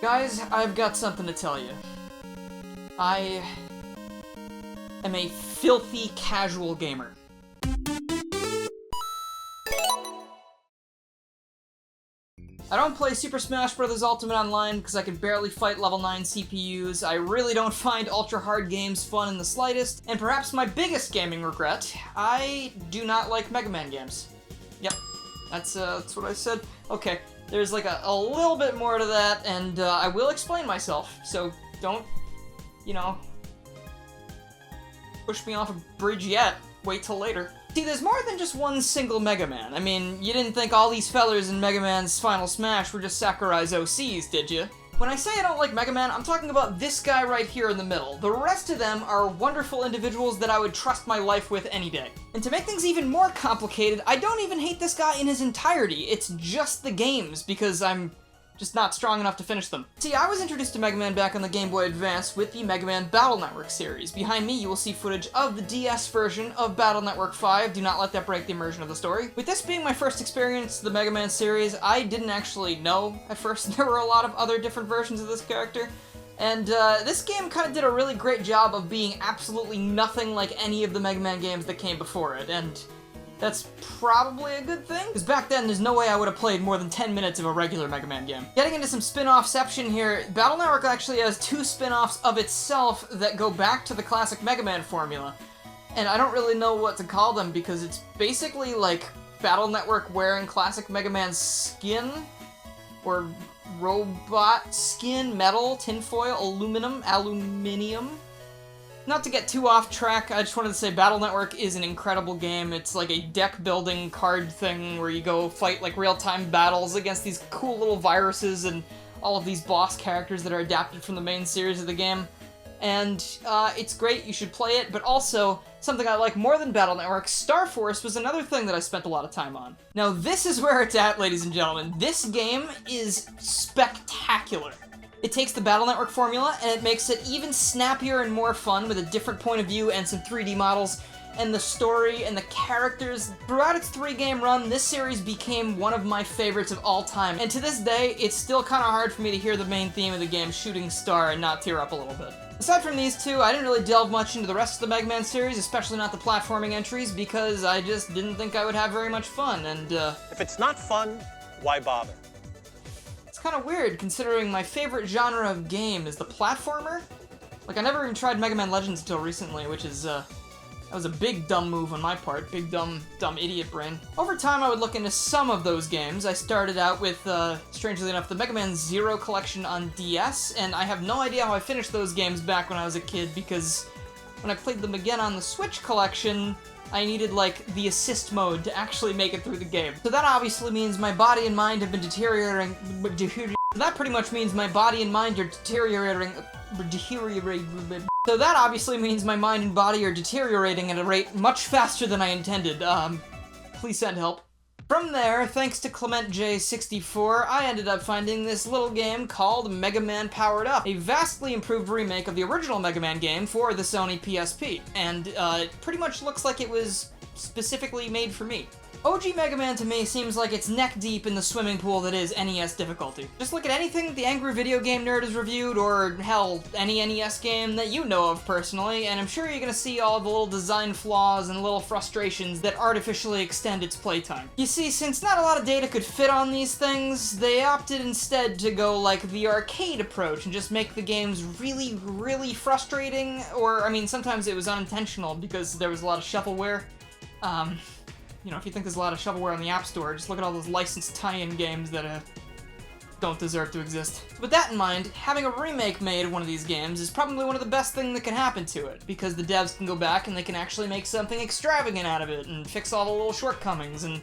Guys, I've got something to tell you. I am a filthy casual gamer. I don't play Super Smash Bros. Ultimate Online because I can barely fight level 9 CPUs, I really don't find ultra-hard games fun in the slightest, and perhaps my biggest gaming regret, I do not like Mega Man games. Yep, that's what I said. Okay, there's like a little bit more to that, and I will explain myself, so don't, you know, push me off a bridge yet. Wait till later. See, there's more than just one single Mega Man. I mean, you didn't think all these fellers in Mega Man's Final Smash were just Sakurai's OCs, did you? When I say I don't like Mega Man, I'm talking about this guy right here in the middle. The rest of them are wonderful individuals that I would trust my life with any day. And to make things even more complicated, I don't even hate this guy in his entirety. It's just the games, because I'm just not strong enough to finish them. See, I was introduced to Mega Man back on the Game Boy Advance with the Mega Man Battle Network series. Behind me, you will see footage of the DS version of Battle Network 5. Do not let that break the immersion of the story. With this being my first experience to the Mega Man series, I didn't actually know at first there were a lot of other different versions of this character. And this game kind of did a really great job of being absolutely nothing like any of the Mega Man games that came before it, and that's probably a good thing, because back then there's no way I would have played more than 10 minutes of a regular Mega Man game. Getting into some spin-offception here, Battle Network actually has 2 spin-offs of itself that go back to the classic Mega Man formula. And I don't really know what to call them, because it's basically like Battle Network wearing classic Mega Man's skin, or robot skin, metal, tinfoil, aluminium. Not to get too off track, I just wanted to say Battle Network is an incredible game. It's like a deck-building card thing where you go fight like real-time battles against these cool little viruses and all of these boss characters that are adapted from the main series of the game. And it's great, you should play it, but also, something I like more than Battle Network, Star Force was another thing that I spent a lot of time on. Now this is where it's at, ladies and gentlemen. This game is spectacular. It takes the Battle Network formula, and it makes it even snappier and more fun with a different point of view and some 3D models, and the story and the characters. Throughout its 3-game run, this series became one of my favorites of all time, and to this day, it's still kind of hard for me to hear the main theme of the game, Shooting Star, and not tear up a little bit. Aside from these two, I didn't really delve much into the rest of the Mega Man series, especially not the platforming entries, because I just didn't think I would have very much fun, and if it's not fun, why bother? It's kind of weird, considering my favorite genre of game is the platformer. Like, I never even tried Mega Man Legends until recently, which is, that was a big dumb move on my part. Big dumb idiot brain. Over time, I would look into some of those games. I started out with, strangely enough, the Mega Man Zero collection on DS, and I have no idea how I finished those games back when I was a kid, because when I played them again on the Switch collection, I needed, like, the assist mode to actually make it through the game. So that obviously means my body and mind have been deteriorating. That pretty much means my body and mind are deteriorating. So that obviously means my mind and body are deteriorating at a rate much faster than I intended. Please send help. From there, thanks to Clement J64, I ended up finding this little game called Mega Man Powered Up, a vastly improved remake of the original Mega Man game for the Sony PSP, and it pretty much looks like it was specifically made for me. OG Mega Man to me seems like it's neck deep in the swimming pool that is NES difficulty. Just look at anything the Angry Video Game Nerd has reviewed, or hell, any NES game that you know of personally, and I'm sure you're gonna see all the little design flaws and little frustrations that artificially extend its playtime. You see, since not a lot of data could fit on these things, they opted instead to go like the arcade approach and just make the games really, really frustrating, or, I mean, sometimes it was unintentional because there was a lot of shovelware. You know, if you think there's a lot of shovelware on the App Store, just look at all those licensed tie-in games that, don't deserve to exist. So with that in mind, having a remake made of one of these games is probably one of the best things that can happen to it, because the devs can go back and they can actually make something extravagant out of it, and fix all the little shortcomings, and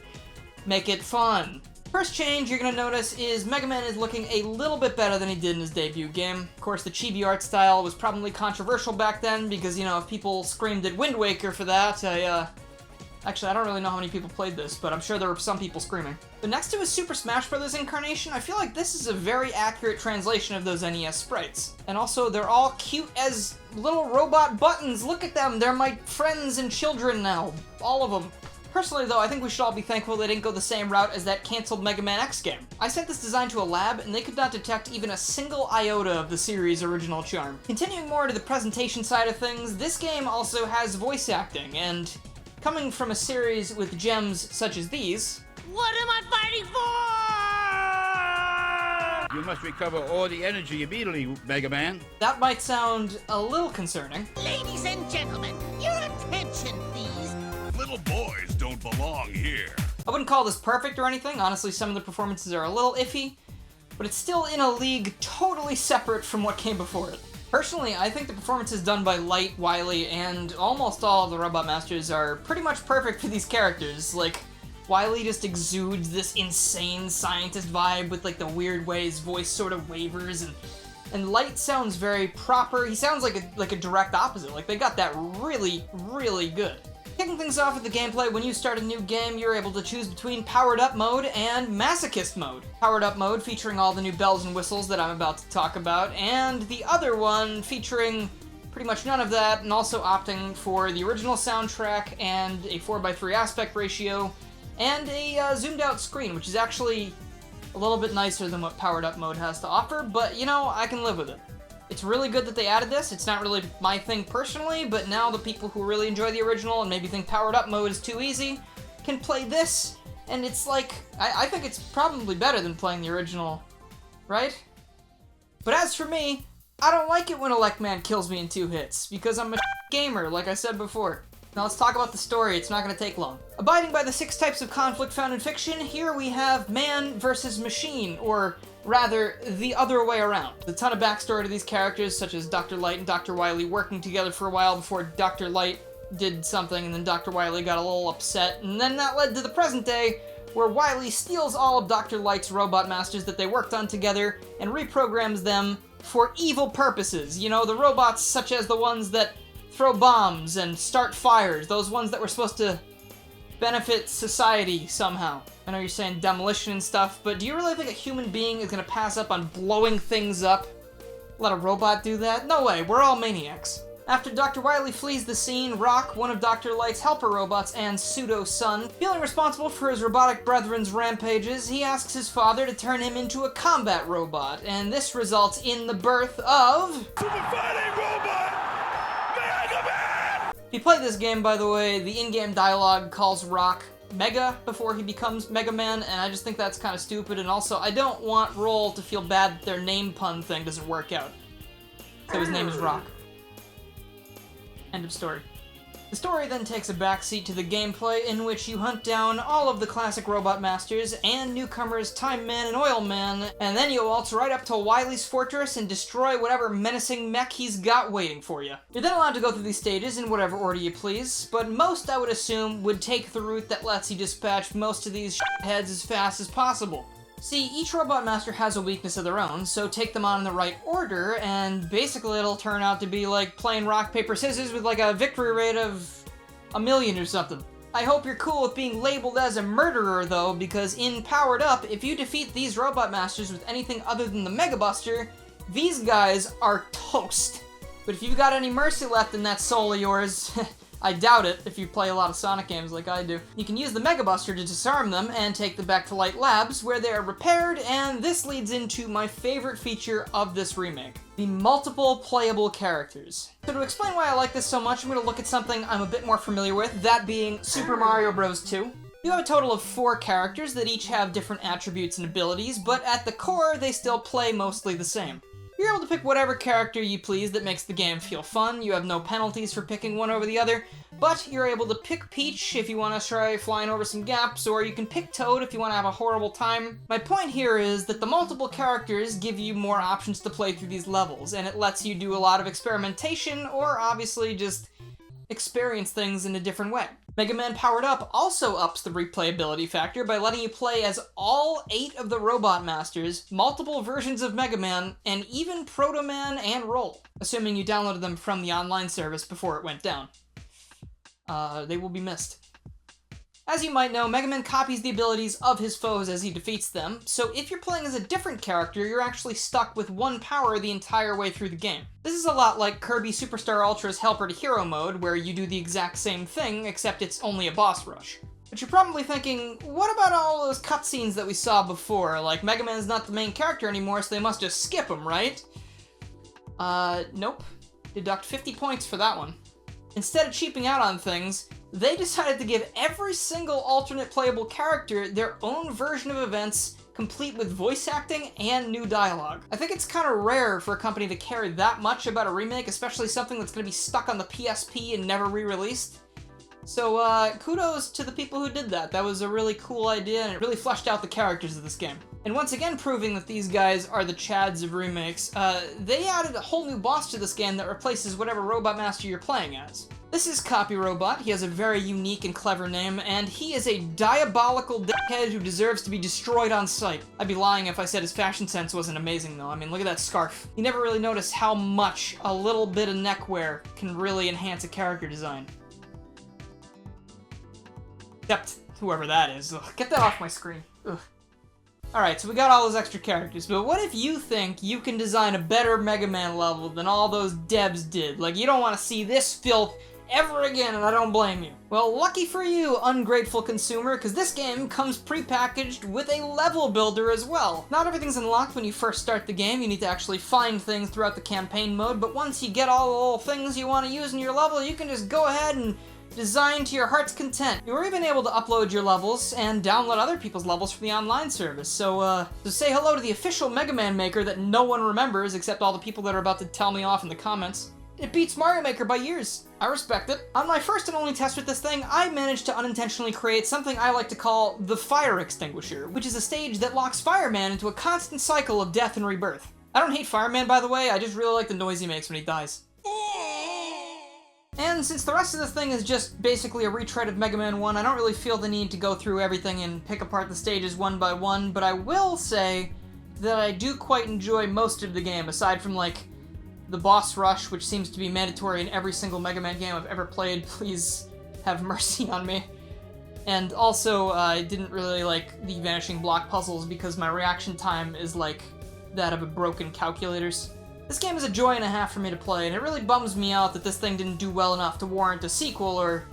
make it fun. First change you're gonna notice is Mega Man is looking a little bit better than he did in his debut game. Of course, the chibi art style was probably controversial back then, because, you know, if people screamed at Wind Waker for that, actually, I don't really know how many people played this, but I'm sure there were some people screaming. But next to his Super Smash Bros. Incarnation, I feel like this is a very accurate translation of those NES sprites. And also, they're all cute as little robot buttons. Look at them, they're my friends and children now. All of them. Personally though, I think we should all be thankful they didn't go the same route as that cancelled Mega Man X game. I sent this design to a lab, and they could not detect even a single iota of the series' original charm. Continuing more to the presentation side of things, this game also has voice acting, and coming from a series with gems such as these... What am I fighting for? You must recover all the energy immediately, Mega Man. that might sound a little concerning. Ladies and gentlemen, your attention, please. Little boys don't belong here. I wouldn't call this perfect or anything, honestly some of the performances are a little iffy, but it's still in a league totally separate from what came before it. Personally, I think the performances done by Light, Wily, and almost all of the Robot Masters are pretty much perfect for these characters. Like, Wily just exudes this insane scientist vibe with like the weird way his voice sort of wavers, and Light sounds very proper. He sounds like a direct opposite. Like, they got that really, really good. Kicking things off with the gameplay, when you start a new game, you're able to choose between Powered Up mode and Masochist mode. Powered Up mode featuring all the new bells and whistles that I'm about to talk about, and the other one featuring pretty much none of that, and also opting for the original soundtrack and a 4:3 aspect ratio, and a zoomed out screen, which is actually a little bit nicer than what Powered Up mode has to offer, but you know, I can live with it. It's really good that they added this. It's not really my thing personally, but now the people who really enjoy the original and maybe think Powered Up mode is too easy can play this, and it's like, I think it's probably better than playing the original, right? But as for me, I don't like it when Electman kills me in 2 hits, because I'm a gamer, like I said before. Now let's talk about the story, it's not going to take long. Abiding by the 6 types of conflict found in fiction, here we have man versus machine, or rather, the other way around. There's a ton of backstory to these characters, such as Dr. Light and Dr. Wily working together for a while before Dr. Light did something, and then Dr. Wily got a little upset, and then that led to the present day, where Wily steals all of Dr. Light's robot masters that they worked on together and reprograms them for evil purposes. You know, the robots such as the ones that throw bombs and start fires, those ones that were supposed to benefit society somehow. I know you're saying demolition and stuff, but do you really think a human being is gonna pass up on blowing things up? Let a robot do that? No way, we're all maniacs. After Dr. Wily flees the scene, Rock, one of Dr. Light's helper robots and pseudo-son, feeling responsible for his robotic brethren's rampages, he asks his father to turn him into a combat robot, and this results in the birth of... Super fighting robot! Mega Man! If you play this game, by the way, the in-game dialogue calls Rock Mega before he becomes Mega Man, and I just think that's kind of stupid, and also I don't want Roll to feel bad that their name pun thing doesn't work out. So his name is Rock. End of story. The story then takes a backseat to the gameplay, in which you hunt down all of the classic Robot Masters and newcomers Time Man and Oil Man, and then you waltz right up to Wily's fortress and destroy whatever menacing mech he's got waiting for you. You're then allowed to go through these stages in whatever order you please, but most, I would assume, would take the route that lets you dispatch most of these heads as fast as possible. See, each Robot Master has a weakness of their own, so take them on in the right order, and basically it'll turn out to be like playing rock, paper, scissors with like a victory rate of 1,000,000 or something. I hope you're cool with being labeled as a murderer though, because in Powered Up, if you defeat these Robot Masters with anything other than the Mega Buster, these guys are toast. But if you've got any mercy left in that soul of yours, I doubt it if you play a lot of Sonic games like I do, you can use the Mega Buster to disarm them and take them back to Light Labs, where they are repaired, and this leads into my favorite feature of this remake: the multiple playable characters. So to explain why I like this so much, I'm going to look at something I'm a bit more familiar with, that being Super Mario Bros. 2. You have a total of 4 characters that each have different attributes and abilities, but at the core, they still play mostly the same. You're able to pick whatever character you please that makes the game feel fun. You have no penalties for picking one over the other, but you're able to pick Peach if you want to try flying over some gaps, or you can pick Toad if you want to have a horrible time. My point here is that the multiple characters give you more options to play through these levels, and it lets you do a lot of experimentation, or obviously just experience things in a different way. Mega Man Powered Up also ups the replayability factor by letting you play as all 8 of the Robot Masters, multiple versions of Mega Man, and even Proto Man and Roll, assuming you downloaded them from the online service before it went down. They will be missed. As you might know, Mega Man copies the abilities of his foes as he defeats them, so if you're playing as a different character, you're actually stuck with one power the entire way through the game. This is a lot like Kirby Superstar Ultra's Helper to Hero mode, where you do the exact same thing, except it's only a boss rush. But you're probably thinking, what about all those cutscenes that we saw before? Like, Mega Man's not the main character anymore, so they must just skip him, right? Nope. Deduct 50 points for that one. Instead of cheaping out on things, they decided to give every single alternate playable character their own version of events, complete with voice acting and new dialogue. I think it's kind of rare for a company to care that much about a remake, especially something that's going to be stuck on the PSP and never re-released. So, kudos to the people who did that. That was a really cool idea, and it really fleshed out the characters of this game. And once again proving that these guys are the Chads of remakes, they added a whole new boss to this game that replaces whatever Robot Master you're playing as. This is Copy Robot. He has a very unique and clever name, and he is a diabolical dickhead who deserves to be destroyed on sight. I'd be lying if I said his fashion sense wasn't amazing, though. I mean, look at that scarf. You never really notice how much a little bit of neckwear can really enhance a character design. Except whoever that is. Ugh, get that off my screen. Ugh. Alright, so we got all those extra characters, but what if you think you can design a better Mega Man level than all those devs did? Like, you don't want to see this filth ever again, and I don't blame you. Well, lucky for you, ungrateful consumer, because this game comes pre-packaged with a level builder as well. Not everything's unlocked when you first start the game. You need to actually find things throughout the campaign mode, but once you get all the little things you want to use in your level, you can just go ahead and design to your heart's content. You were even able to upload your levels and download other people's levels from the online service. So say hello to the official Mega Man maker that no one remembers except all the people that are about to tell me off in the comments. It beats Mario Maker by years. I respect it. On my first and only test with this thing, I managed to unintentionally create something I like to call the Fire Extinguisher, which is a stage that locks Fireman into a constant cycle of death and rebirth. I don't hate Fireman, by the way, I just really like the noise he makes when he dies. And since the rest of this thing is just basically a retread of Mega Man 1, I don't really feel the need to go through everything and pick apart the stages one by one, but I will say that I do quite enjoy most of the game, aside from, like, the boss rush, which seems to be mandatory in every single Mega Man game I've ever played. Please have mercy on me. And also, I didn't really like the Vanishing Block puzzles because my reaction time is like that of a broken calculators. This game is a joy and a half for me to play, and it really bums me out that this thing didn't do well enough to warrant a sequel, or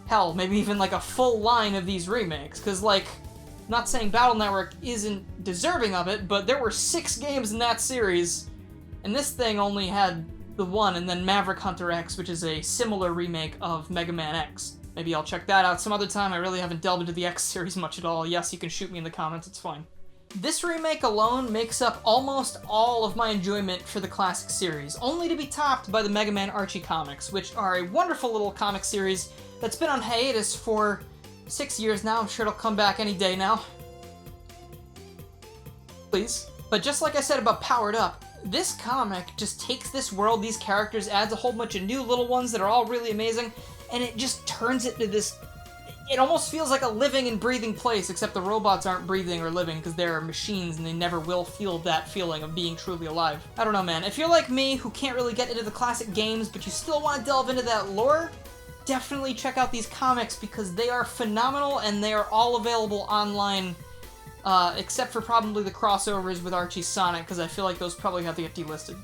hell, maybe even like a full line of these remakes, because like, not saying Battle Network isn't deserving of it, but there were 6 games in that series, and this thing only had the one, and then Maverick Hunter X, which is a similar remake of Mega Man X. Maybe I'll check that out some other time. I really haven't delved into the X series much at all. Yes, you can shoot me in the comments, it's fine. This remake alone makes up almost all of my enjoyment for the classic series, only to be topped by the Mega Man Archie comics, which are a wonderful little comic series that's been on hiatus for 6 years now. I'm sure it'll come back any day now. Please. But just like I said about Powered Up, this comic just takes this world, these characters, adds a whole bunch of new little ones that are all really amazing, and it just turns it to this... It almost feels like a living and breathing place, except the robots aren't breathing or living because they're machines and they never will feel that feeling of being truly alive. I don't know, man. If you're like me, who can't really get into the classic games, but you still want to delve into that lore, definitely check out these comics because they are phenomenal and they are all available online, except for probably the crossovers with Archie Sonic, because I feel like those probably have to get delisted.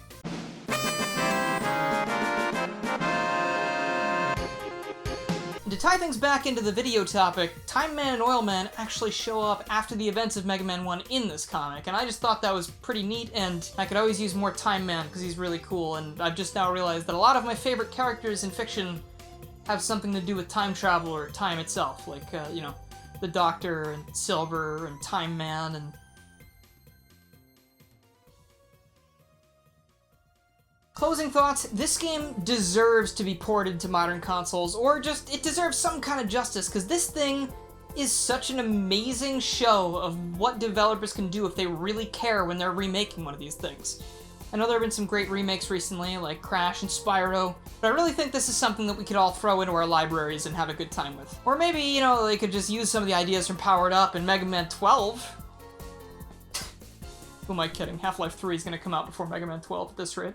To tie things back into the video topic, Time Man and Oil Man actually show up after the events of Mega Man 1 in this comic, and I just thought that was pretty neat, and I could always use more Time Man because he's really cool, and I've just now realized that a lot of my favorite characters in fiction have something to do with time travel or time itself, like, you know, the Doctor and Silver and Time Man and... Closing thoughts, this game deserves to be ported to modern consoles, or just, it deserves some kind of justice, because this thing is such an amazing show of what developers can do if they really care when they're remaking one of these things. I know there have been some great remakes recently, like Crash and Spyro, but I really think this is something that we could all throw into our libraries and have a good time with. Or maybe, you know, they could just use some of the ideas from Powered Up and Mega Man 12. Who am I kidding? Half-Life 3 is going to come out before Mega Man 12 at this rate.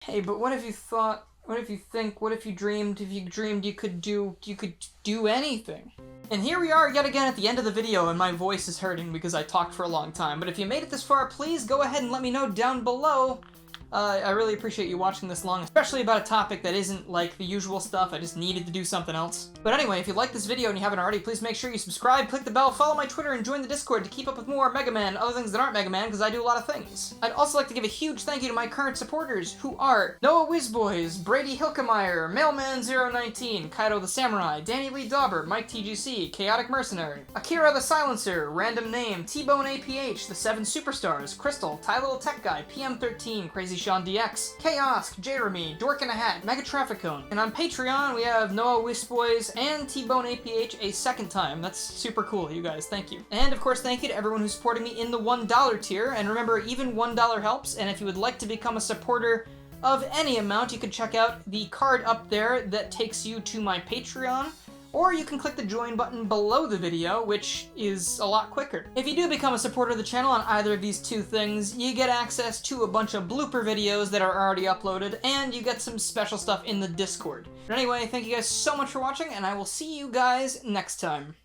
Hey, but what if you thought, what if you think, what if you dreamed you could do anything? And here we are yet again at the end of the video, and my voice is hurting because I talked for a long time. But if you made it this far, please go ahead and let me know down below I really appreciate you watching this long, especially about a topic that isn't like the usual stuff. I just needed to do something else. But anyway, if you like this video and you haven't already, please make sure you subscribe, click the bell, follow my Twitter, and join the Discord to keep up with more Mega Man and other things that aren't Mega Man, because I do a lot of things. I'd also like to give a huge thank you to my current supporters, who are Noah Wizboys, Brady Hilkemeyer, Mailman019, Kaido the Samurai, Danny Lee Dauber, Mike TGC, Chaotic Mercenary, Akira the Silencer, Random Name, T-Bone APH, The 7 Superstars, Crystal, Ty Little Tech Guy, PM13, Crazy Sean DX, Chaos, Jeremy, Dork in a Hat, Mega Trafficone. And on Patreon, we have Noah Wizboys and T-Bone APH a second time. That's super cool, you guys. Thank you. And of course, thank you to everyone who's supporting me in the $1 tier. And remember, even $1 helps. And if you would like to become a supporter of any amount, you can check out the card up there that takes you to my Patreon. Or you can click the join button below the video, which is a lot quicker. If you do become a supporter of the channel on either of these two things, you get access to a bunch of blooper videos that are already uploaded, and you get some special stuff in the Discord. But anyway, thank you guys so much for watching, and I will see you guys next time.